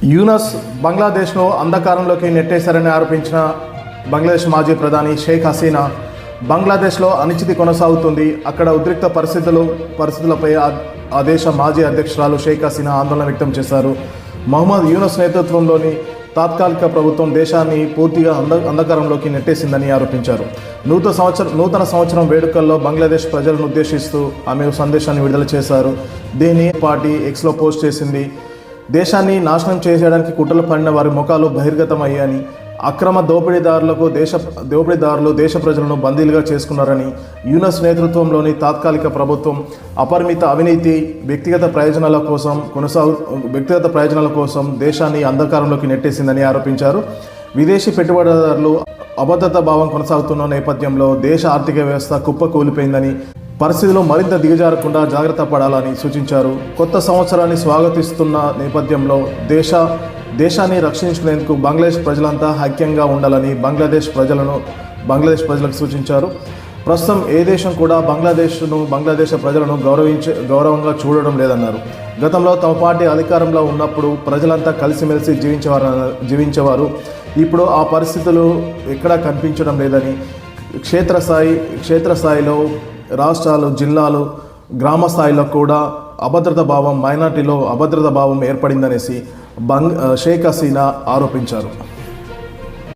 యూనస్ బంగ్లాదేశ్ను అంధకారంలోకి నెట్టేశారని ఆరోపించిన బంగ్లాదేశ్ మాజీ ప్రధాని షేక్ హసీనా బంగ్లాదేశ్లో అనిశ్చితి కొనసాగుతుంది. అక్కడ ఉద్రిక్త పరిస్థితులపై ఆ దేశ మాజీ అధ్యక్షురాలు షేక్ హసీనా ఆందోళన వ్యక్తం చేశారు. మహమ్మద్ యూనస్ నేతృత్వంలోని తాత్కాలిక ప్రభుత్వం దేశాన్ని పూర్తిగా అంధకారంలోకి నెట్టేసిందని ఆరోపించారు. నూతన సంవత్సరం వేడుకల్లో బంగ్లాదేశ్ ప్రజలను ఉద్దేశిస్తూ ఆమె సందేశాన్ని విడుదల చేశారు. దీన్ని పార్టీ ఎక్స్లో పోస్ట్ చేసింది. దేశాన్ని నాశనం చేసేయడానికి కుట్రలు పడిన వారి ముఖాలు బహిర్గతమయ్యాయని, అక్రమ దోపిడీదారులు దేశ ప్రజలను బందీలుగా చేసుకున్నారని, యూనస్ నేతృత్వంలోని తాత్కాలిక ప్రభుత్వం అపరిమిత అవినీతి వ్యక్తిగత ప్రయోజనాల కోసం దేశాన్ని అంధకారంలోకి నెట్టేసిందని ఆరోపించారు. విదేశీ పెట్టుబడిదారులు అభద్రతా భావం కొనసాగుతున్న నేపథ్యంలో దేశ ఆర్థిక వ్యవస్థ కుప్పకూలిపోయిందని, పరిస్థితులు మరింత దిగజారకుండా జాగ్రత్త పడాలని సూచించారు. కొత్త సంవత్సరాన్ని స్వాగతిస్తున్న నేపథ్యంలో దేశాన్ని రక్షించుకునేందుకు బంగ్లాదేశ్ ప్రజలంతా ఐక్యంగా ఉండాలని బంగ్లాదేశ్ ప్రజలకు సూచించారు. ప్రస్తుతం ఏ దేశం కూడా బంగ్లాదేశ్ ప్రజలను గౌరవంగా చూడడం లేదన్నారు. గతంలో తమ పార్టీ అధికారంలో ఉన్నప్పుడు ప్రజలంతా కలిసిమెలిసి జీవించేవారు. ఇప్పుడు ఆ పరిస్థితులు ఎక్కడా కనిపించడం లేదని, క్షేత్రస్థాయిలో రాష్ట్రాలు, జిల్లాలు, గ్రామ స్థాయిలో కూడా మైనార్టీలో అభద్రతా భావం ఏర్పడిందనేసి షేక్ హసీనా ఆరోపించారు.